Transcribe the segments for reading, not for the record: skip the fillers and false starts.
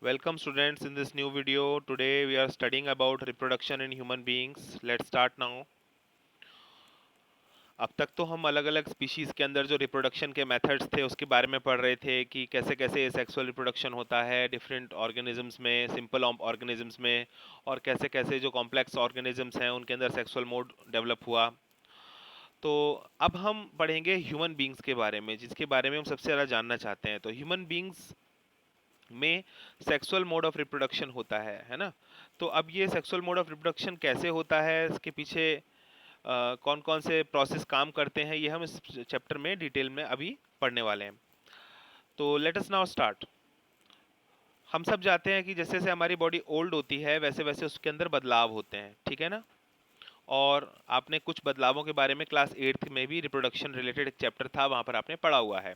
Welcome students in this new video. Today we are studying about reproduction in human beings. Let's start now. अब तक तो हम अलग अलग स्पीशीज़ के अंदर जो रिप्रोडक्शन के मेथड्स थे उसके बारे में पढ़ रहे थे कि कैसे कैसे सेक्सुअल रिप्रोडक्शन होता है डिफरेंट ऑर्गेनिजम्स में, सिंपल ऑर्गेनिजम्स में, और कैसे कैसे जो कॉम्प्लेक्स ऑर्गेनिजम्स हैं उनके अंदर सेक्सुअल मोड डेवलप हुआ। तो अब हम पढ़ेंगे ह्यूमन बींग्स के बारे में, जिसके बारे में हम सबसे ज़्यादा जानना चाहते हैं। तो ह्यूमन बींग्स में सेक्सुअल मोड ऑफ रिप्रोडक्शन होता है ना। तो अब ये सेक्सुअल मोड ऑफ रिप्रोडक्शन कैसे होता है, इसके पीछे कौन कौन से प्रोसेस काम करते हैं, ये हम इस चैप्टर में डिटेल में अभी पढ़ने वाले हैं। तो लेट अस नाउ स्टार्ट। हम सब जानते हैं कि जैसे जैसे हमारी बॉडी ओल्ड होती है वैसे वैसे उसके अंदर बदलाव होते हैं, ठीक है ना। और आपने कुछ बदलावों के बारे में क्लास 8th में भी रिप्रोडक्शन रिलेटेड एक चैप्टर था, वहाँ पर आपने पढ़ा हुआ है।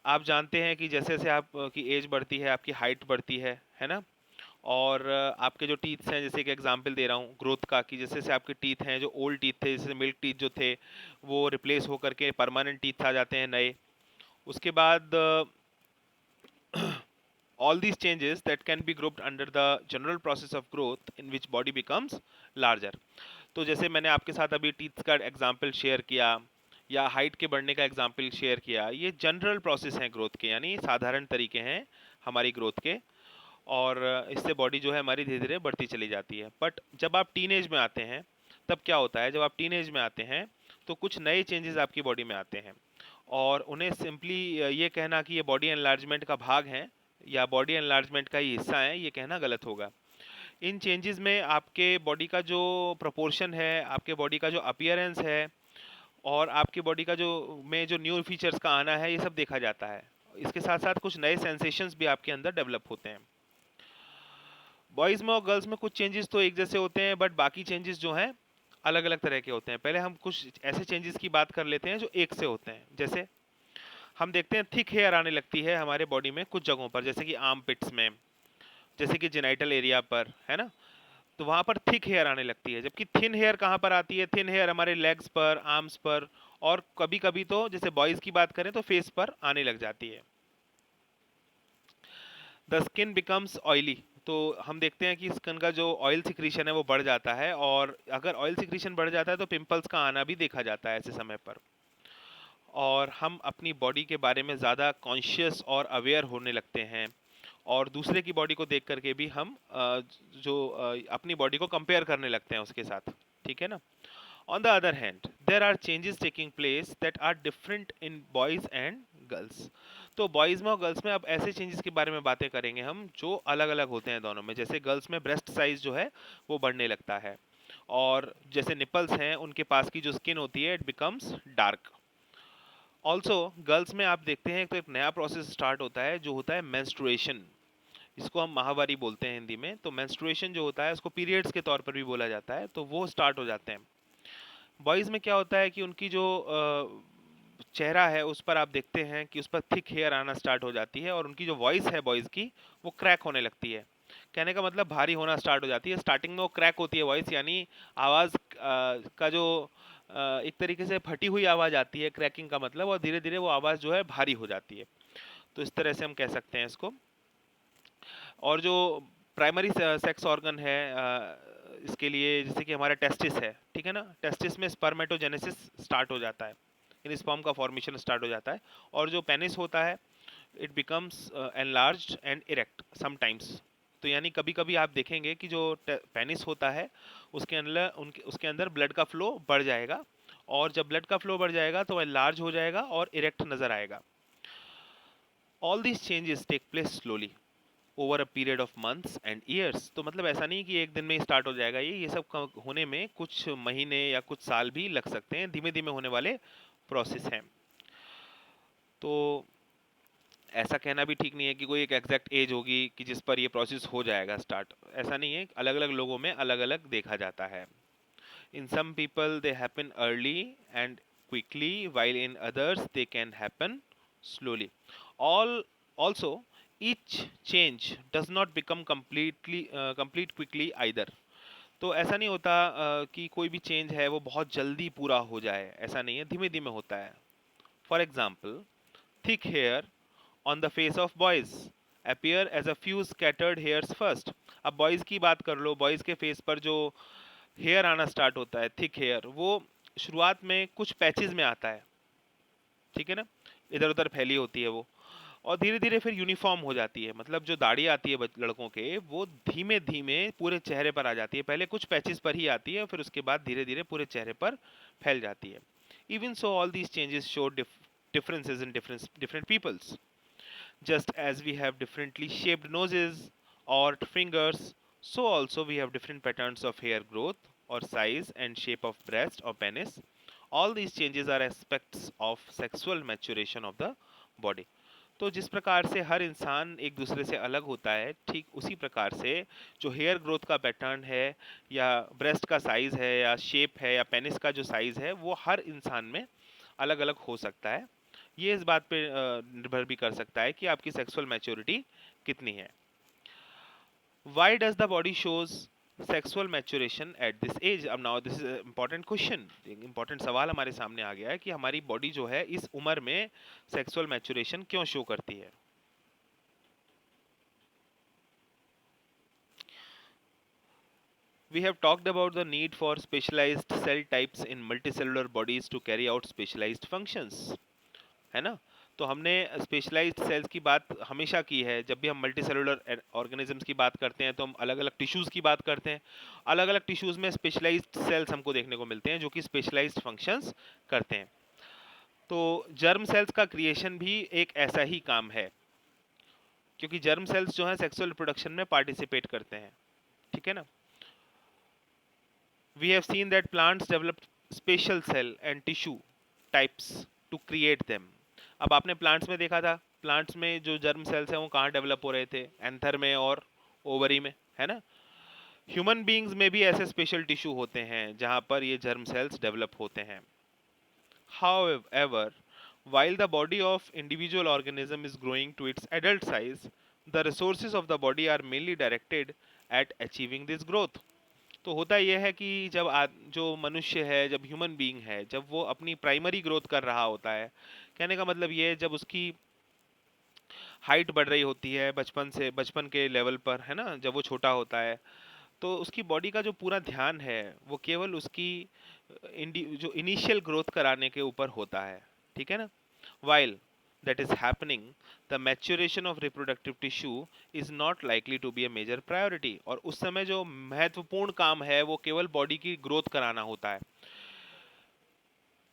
आप जानते हैं कि जैसे जैसे आपकी एज बढ़ती है आपकी हाइट बढ़ती है ना। और आपके जो टीथ्स हैं, जैसे कि एग्जांपल दे रहा हूँ ग्रोथ का, कि जैसे जैसे आपके टीथ हैं, जो ओल्ड टीथ थे, जैसे मिल्क टीथ जो थे वो रिप्लेस होकर के परमानेंट टीथ आ जाते हैं नए। उसके बाद all these changes that can be grouped under the general process of growth in which body becomes larger। तो जैसे मैंने आपके साथ अभी टीथ का एग्जांपल शेयर किया या हाइट के बढ़ने का एग्जांपल शेयर किया, ये जनरल प्रोसेस हैं ग्रोथ के, यानी साधारण तरीके हैं हमारी ग्रोथ के। और इससे बॉडी जो है हमारी धीरे धीरे बढ़ती चली जाती है। बट जब आप टीनेज में आते हैं तब क्या होता है, जब आप टीनेज में आते हैं तो कुछ नए चेंजेस आपकी बॉडी में आते हैं, और उन्हें सिंपली ये कहना कि ये बॉडी एनलार्जमेंट का भाग है या बॉडी एनलार्जमेंट का ही हिस्सा है, ये कहना गलत होगा। इन चेंजेस में आपके बॉडी का जो प्रोपोर्शन है, आपके बॉडी का जो अपीयरेंस है, और आपकी बॉडी का जो जो न्यू फीचर्स का आना है, ये सब देखा जाता है। इसके साथ साथ कुछ नए सेंसेशंस भी आपके अंदर डेवलप होते हैं। बॉयज़ में और गर्ल्स में कुछ चेंजेस तो एक जैसे होते हैं, बट बाकी चेंजेस जो हैं अलग अलग तरह के होते हैं। पहले हम कुछ ऐसे चेंजेस की बात कर लेते हैं जो एक से होते हैं। जैसे हम देखते हैं थिक हेयर आने लगती है हमारे बॉडी में कुछ जगहों पर, जैसे कि आर्म पिट्स में, जैसे कि जेनाइटल एरिया पर, है ना। तो वहाँ पर थिक हेयर आने लगती है, जबकि थिन हेयर कहाँ पर आती है? थिन हेयर हमारे लेग्स पर, आर्म्स पर, और कभी कभी तो जैसे बॉयज़ की बात करें तो फेस पर आने लग जाती है। The skin becomes oily. तो हम देखते हैं कि स्किन का जो ऑयल सिक्रीशन है वो बढ़ जाता है, और अगर ऑयल सिक्रीशन बढ़ जाता है तो पिंपल्स का आना भी देखा जाता है ऐसे समय पर। और हम अपनी बॉडी के बारे में ज़्यादा कॉन्शियस और अवेयर होने लगते हैं, और दूसरे की बॉडी को देख करके भी हम अपनी बॉडी को कंपेयर करने लगते हैं उसके साथ, ठीक है ना। On the other hand, there are changes taking place that are different in boys and girls। तो बॉयज़ में और गर्ल्स में अब ऐसे चेंजेस के बारे में बातें करेंगे हम जो अलग अलग होते हैं दोनों में। जैसे गर्ल्स में ब्रेस्ट साइज जो है वो बढ़ने लगता है, और जैसे निपल्स हैं उनके पास की जो स्किन होती है it becomes dark. Also girls में आप देखते हैं तो एक नया प्रोसेस स्टार्ट होता है जो होता है मेंस्ट्रुएशन। इसको हम माहवारी बोलते हैं हिंदी में। तो मेंस्ट्रुएशन जो होता है उसको पीरियड्स के तौर पर भी बोला जाता है, तो वो स्टार्ट हो जाते हैं। बॉयज़ में क्या होता है कि उनकी जो चेहरा है उस पर आप देखते हैं कि उस पर थिक हेयर आना स्टार्ट हो जाती है, और उनकी जो वॉइस है बॉयज़ की वो क्रैक होने लगती है। कहने का मतलब भारी होना स्टार्ट हो जाती है। स्टार्टिंग में वो क्रैक होती है वॉइस, यानी आवाज़ का जो एक तरीके से फटी हुई आवाज़ आती है, क्रैकिंग का मतलब, और धीरे धीरे वो आवाज़ जो है भारी हो जाती है। तो इस तरह से हम कह सकते हैं इसको। और जो प्राइमरी सेक्स ऑर्गन है इसके लिए, जैसे कि हमारा टेस्टिस है, ठीक है ना। टेस्टिस में स्पर्मेटोजेनेसिस स्टार्ट हो जाता है, इन स्पर्म का फॉर्मेशन स्टार्ट हो जाता है। और जो पेनिस होता है it becomes enlarged and erect sometimes. तो यानी कभी कभी आप देखेंगे कि जो पेनिस होता है उसके अंदर ब्लड का फ्लो बढ़ जाएगा, और जब ब्लड का फ्लो बढ़ जाएगा तो वह लार्ज हो जाएगा और इरेक्ट नजर आएगा। All these changes take place slowly over a period of months and years. तो मतलब ऐसा नहीं कि एक दिन में ही स्टार्ट हो जाएगा, ये सब होने में कुछ महीने या कुछ साल भी लग सकते हैं, धीमे धीमे होने वाले प्रोसेस हैं। तो ऐसा कहना भी ठीक नहीं है कि कोई एक एग्जैक्ट एज होगी कि जिस पर ये प्रोसेस हो जाएगा स्टार्ट, ऐसा नहीं है। अलग अलग लोगों में अलग अलग देखा जाता है। In some people they happen early and quickly, while in others they can happen slowly। all Also, each change does not become complete quickly either। तो ऐसा नहीं होता कि कोई भी चेंज है वो बहुत जल्दी पूरा हो जाए, ऐसा नहीं है, धीमे धीमे होता है। For example, thick hair on the face of boys appear as a few scattered hairs first. अब बॉयज की बात कर लो, बॉयज के फेस पर जो हेयर आना स्टार्ट होता है, थिक हेयर, वो शुरुआत में कुछ पैचेस में आता है, ठीक है ना, इधर उधर फैली होती है वो, और धीरे धीरे फिर यूनिफॉर्म हो जाती है। मतलब जो दाढ़ी आती है लड़कों के, वो धीमे धीमे पूरे चेहरे पर आ जाती है। पहले कुछ पैचेस पर ही आती है, फिर उसके बाद धीरे धीरे पूरे चेहरे पर फैल जाती है। Even so all these changes show differences in different peoples. Just as we have differently shaped noses or fingers, so also we have different patterns of hair growth or size and shape of breast or penis. All these changes are aspects of sexual maturation of the body. तो जिस प्रकार से हर इंसान एक दूसरे से अलग होता है, ठीक उसी प्रकार से जो हेयर ग्रोथ का पैटर्न है, या ब्रेस्ट का साइज है, या शेप है, या पेनिस का जो साइज है, वो हर इंसान में अलग अलग हो सकता है। ये इस बात पे निर्भर भी कर सकता है कि आपकी सेक्सुअल मैच्योरिटी कितनी है। Why does the body shows sexual maturation at this age? अब now this is an important question, एक important सवाल हमारे सामने आ गया है कि हमारी बॉडी जो है इस उम्र में सेक्सुअल मैच्योरेशन क्यों शो करती है। We have talked about the need for specialized cell types in multicellular bodies to carry out specialized functions, है ना। तो हमने स्पेशलाइज्ड सेल्स की बात हमेशा की है। जब भी हम मल्टी सेलुलर ऑर्गेनिजम्स की बात करते हैं तो हम अलग अलग टिश्यूज़ की बात करते हैं। अलग अलग टिश्यूज़ में स्पेशलाइज्ड सेल्स हमको देखने को मिलते हैं जो कि स्पेशलाइज्ड फंक्शंस करते हैं। तो जर्म सेल्स का क्रिएशन भी एक ऐसा ही काम है, क्योंकि जर्म सेल्स जो है सेक्सुअल रिप्रोडक्शन में पार्टिसिपेट करते हैं, ठीक है ना। We have seen that plants develop special cell and tissue types to create them. अब आपने प्लांट्स में देखा था, प्लांट्स में जो जर्म सेल्स हैं वो कहाँ डेवलप हो रहे थे, एंथर में और ओवरी में, है ना। ह्यूमन बीइंग्स में भी ऐसे स्पेशल टिश्यू होते हैं जहाँ पर ये जर्म सेल्स डेवलप होते हैं। However, while the body of individual organism is growing to its adult size, the resources of the body are mainly directed at achieving this growth. तो होता यह है कि जब जो मनुष्य है, जब ह्यूमन बीइंग है, जब वो अपनी प्राइमरी ग्रोथ कर रहा होता है, कहने का मतलब ये है जब उसकी हाइट बढ़ रही होती है बचपन के लेवल पर, है ना, जब वो छोटा होता है, तो उसकी बॉडी का जो पूरा ध्यान है वो केवल उसकी जो इनिशियल ग्रोथ कराने के ऊपर होता है, ठीक है ना। While that is happening, the maturation of reproductive tissue is not likely to be a major priority. और उस समय जो महत्वपूर्ण काम है वो केवल बॉडी की ग्रोथ कराना होता है।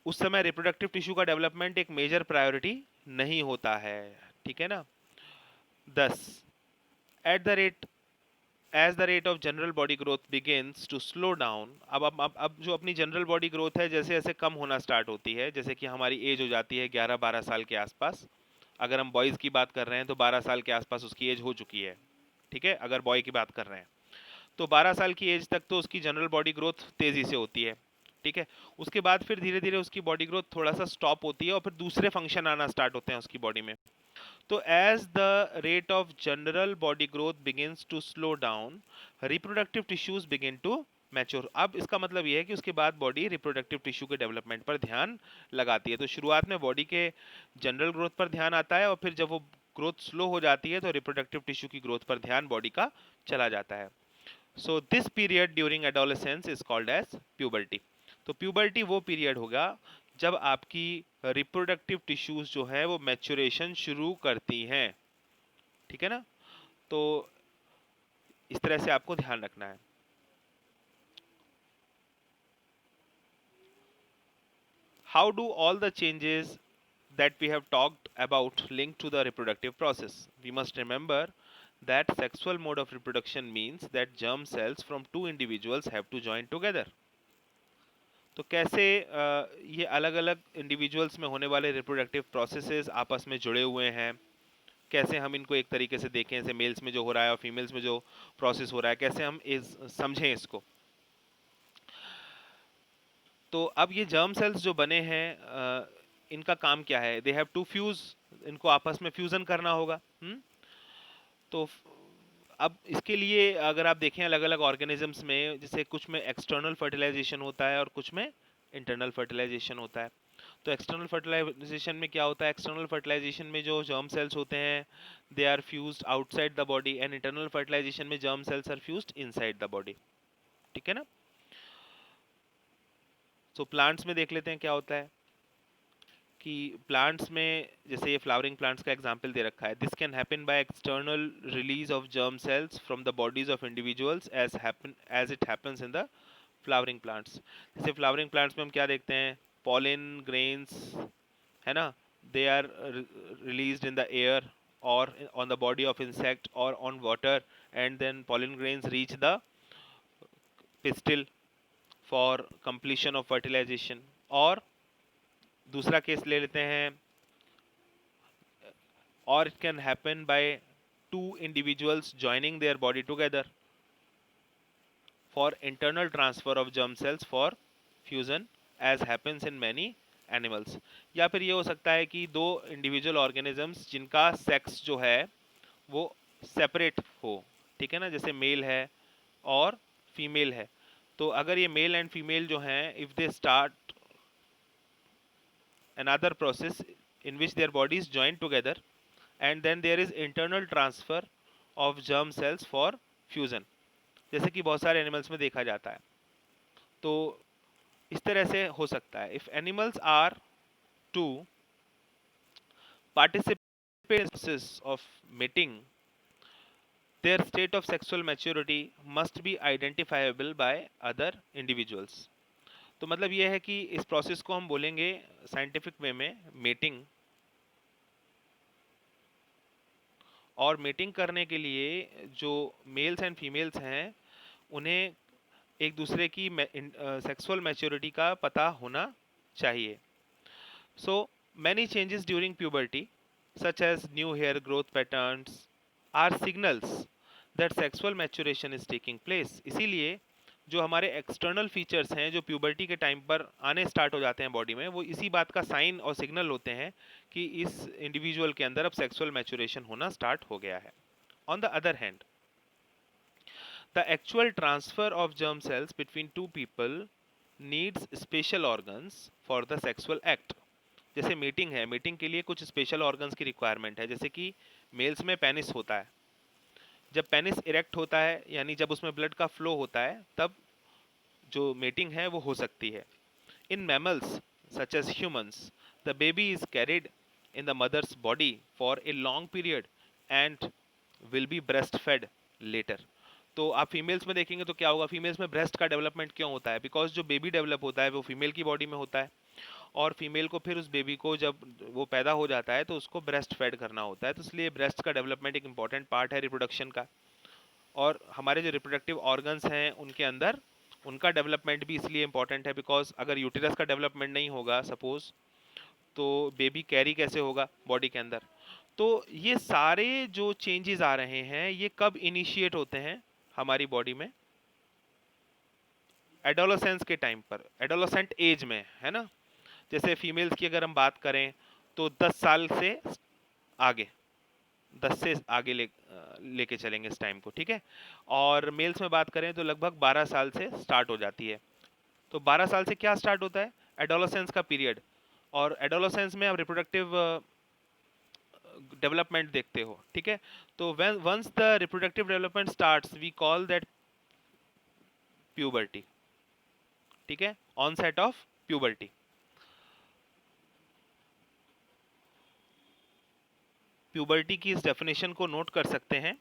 उस समय रिप्रोडक्टिव टिश्यू का डेवलपमेंट एक मेजर प्रायोरिटी नहीं होता है, ठीक है ना। 10 at the rate as the rate of general body growth begins to slow down. अब जो अपनी जनरल बॉडी ग्रोथ है जैसे जैसे कम होना स्टार्ट होती है, जैसे कि हमारी एज हो जाती है 11-12 साल के आसपास। अगर हम बॉयज़ की बात कर रहे हैं तो 12 साल के आसपास उसकी एज हो चुकी है, ठीक है। अगर बॉय की बात कर रहे हैं तो 12 साल की एज तक तो उसकी जनरल बॉडी ग्रोथ तेज़ी से होती है, ठीक है। उसके बाद फिर धीरे धीरे उसकी बॉडी ग्रोथ थोड़ा सा स्टॉप होती है और फिर दूसरे फंक्शन आना स्टार्ट होते हैं उसकी बॉडी में। तो as the rate of general body growth begins to slow down, reproductive tissues begin to mature. अब इसका मतलब ये है कि उसके बाद बॉडी रिप्रोडक्टिव टिश्यू के डेवलपमेंट पर ध्यान लगाती है। तो शुरुआत में बॉडी के जनरल ग्रोथ पर ध्यान आता है और फिर जब वो ग्रोथ स्लो हो जाती है तो रिप्रोडक्टिव टिश्यू की ग्रोथ पर ध्यान बॉडी का चला जाता है। So this period during adolescence is called as puberty. तो प्यूबर्टी वो पीरियड होगा जब आपकी रिप्रोडक्टिव टिश्यूज जो है वो मैच्योरेशन शुरू करती हैं, ठीक है ना। तो इस तरह से आपको ध्यान रखना है। How do all the changes that we have talked about link to the reproductive process? We must remember that sexual mode of reproduction means that germ cells from two individuals have to join together. तो कैसे ये अलग अलग individuals में होने वाले reproductive processes आपस में जुड़े हुए हैं, कैसे हम इनको एक तरीके से देखें, जैसे मेल्स में जो हो रहा है और फीमेल्स में जो प्रोसेस हो रहा है, कैसे हम समझें इसको। तो अब ये जर्म सेल्स जो बने हैं इनका काम क्या है? दे हैव टू फ्यूज, इनको आपस में फ्यूजन करना होगा। तो अब इसके लिए अगर आप देखें अलग अलग ऑर्गेनिजम्स में, जैसे कुछ में एक्सटर्नल फर्टिलाइजेशन होता है और कुछ में इंटरनल फर्टिलाइजेशन होता है। तो एक्सटर्नल फर्टिलाइजेशन में क्या होता है, एक्सटर्नल फर्टिलाइजेशन में जो जर्म सेल्स होते हैं they are fused outside the body, and internal fertilization में germ cells are fused inside the body. ठीक है ना। सो प्लांट्स में देख लेते हैं क्या होता है कि प्लांट्स में जैसे ये फ्लावरिंग प्लांट्स का एग्जांपल दे रखा है, this can happen by external release of germ cells from the bodies of individuals as it happens in the flowering plants. जैसे फ्लावरिंग प्लांट्स में हम क्या देखते हैं, पॉलिन ग्रेन्स, है ना, they are released in the air or on the body of insect or on water, and then pollen grains reach the pistil for completion of fertilization। और दूसरा केस ले लेते हैं, or it can happen by two individuals joining their body together for internal transfer of germ cells for fusion as happens in many animals। या फिर ये हो सकता है कि दो इंडिविजुअल ऑर्गेनिजम्स जिनका सेक्स जो है वो सेपरेट हो, ठीक है ना, जैसे मेल है और फीमेल है। तो अगर ये मेल एंड फीमेल जो हैं, if they start another process in which their bodies join together, and then there is internal transfer of germ cells for fusion, जैसे कि बहुत सारे एनिमल्स में देखा जाता है। तो इस तरह से हो सकता है। If animals are to participate of mating, their state of sexual maturity must be identifiable by other individuals। तो मतलब ये है कि इस प्रोसेस को हम बोलेंगे साइंटिफिक वे में मेटिंग। और मेटिंग करने के लिए जो मेल्स एंड फीमेल्स हैं उन्हें एक दूसरे की सेक्सुअल मैच्योरिटी का पता होना चाहिए। So many changes during puberty such as new hair growth patterns are signals that sexual maturation is taking place. इसीलिए जो हमारे एक्सटर्नल फीचर्स हैं जो प्यूबर्टी के टाइम पर आने स्टार्ट हो जाते हैं बॉडी में, वो इसी बात का साइन और सिग्नल होते हैं कि इस इंडिविजुअल के अंदर अब सेक्सुअल मैच्योरेशन होना स्टार्ट हो गया है। On the other hand, the actual transfer of germ sales between two people needs special organs for the sexual act. जैसे मीटिंग है, मीटिंग के लिए कुछ स्पेशल ऑर्गन्स की रिक्वायरमेंट है। जैसे कि मेल्स में पेनिस होता है, जब पेनिस इरेक्ट होता है यानी जब उसमें ब्लड का फ्लो होता है तब जो मेटिंग है वो हो सकती है। In mammals such as humans the baby is carried in the mother's body for a long period and will be breast fed later. तो आप फीमेल्स में देखेंगे तो क्या होगा, फीमेल्स में ब्रेस्ट का डेवलपमेंट क्यों होता है, बिकॉज जो बेबी डेवलप होता है वो फीमेल की बॉडी में होता है, और फीमेल को फिर उस बेबी को जब वो पैदा हो जाता है तो उसको ब्रेस्ट फेड करना होता है। तो इसलिए ब्रेस्ट का डेवलपमेंट एक इंपॉर्टेंट पार्ट है रिप्रोडक्शन का। और हमारे जो रिप्रोडक्टिव ऑर्गन्स हैं उनके अंदर उनका डेवलपमेंट भी इसलिए इंपॉर्टेंट है बिकॉज अगर यूटिरस का डेवलपमेंट नहीं होगा सपोज, तो बेबी कैरी कैसे होगा बॉडी के अंदर। तो ये सारे जो चेंजेस आ रहे हैं ये कब इनिशिएट होते हैं हमारी बॉडी में, एडोलेसेंस के टाइम पर, एडोलेसेंट एज में, है ना। जैसे फीमेल्स की अगर हम बात करें तो 10 साल से आगे, 10 से आगे लेके चलेंगे इस टाइम को, ठीक है। और मेल्स में बात करें तो लगभग 12 साल से स्टार्ट हो जाती है। तो 12 साल से क्या स्टार्ट होता है, एडोलेसेंस का पीरियड। और एडोलेसेंस में आप रिप्रोडक्टिव डेवलपमेंट देखते हो, ठीक है। तो when once the reproductive development starts we call that puberty, ठीक है, ऑनसेट ऑफ प्यूबर्टी। प्यूबर्टी की इस डेफिनेशन को नोट कर सकते हैं।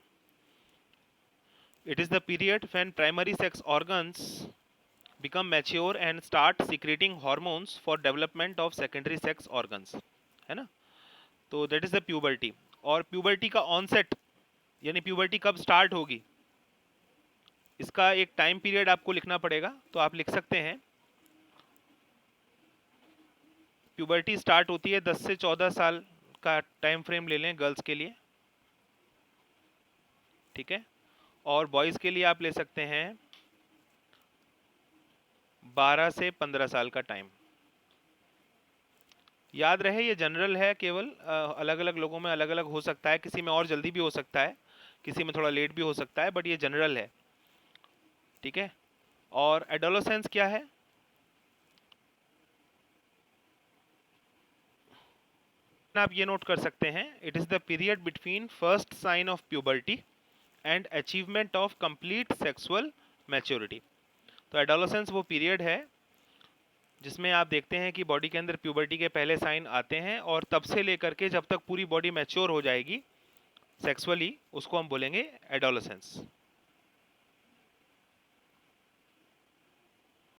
It is the period when primary sex organs become mature and start secreting hormones for development of secondary sex organs, है ना। तो that is the puberty। और puberty का onset यानी puberty कब start होगी, इसका एक टाइम पीरियड आपको लिखना पड़ेगा। तो आप लिख सकते हैं puberty स्टार्ट होती है 10 से 14 साल का टाइम फ्रेम ले लें गर्ल्स के लिए, ठीक है। और बॉयज़ के लिए आप ले सकते हैं 12 से 15 साल का टाइम। याद रहे ये जनरल है, केवल अलग अलग लोगों में अलग अलग हो सकता है, किसी में और जल्दी भी हो सकता है, किसी में थोड़ा लेट भी हो सकता है, बट ये जनरल है, ठीक है। और एडोलेसेंस क्या है, आप ये नोट कर सकते हैं, it is the period between first sign of puberty and achievement of complete sexual maturity. तो एडोलेसेंस वो पीरियड है जिसमें आप देखते हैं कि बॉडी के अंदर प्यूबर्टी के पहले साइन आते हैं, और तब से लेकर के जब तक पूरी बॉडी मैच्योर हो जाएगी सेक्सुअली, उसको हम बोलेंगे एडोलेसेंस।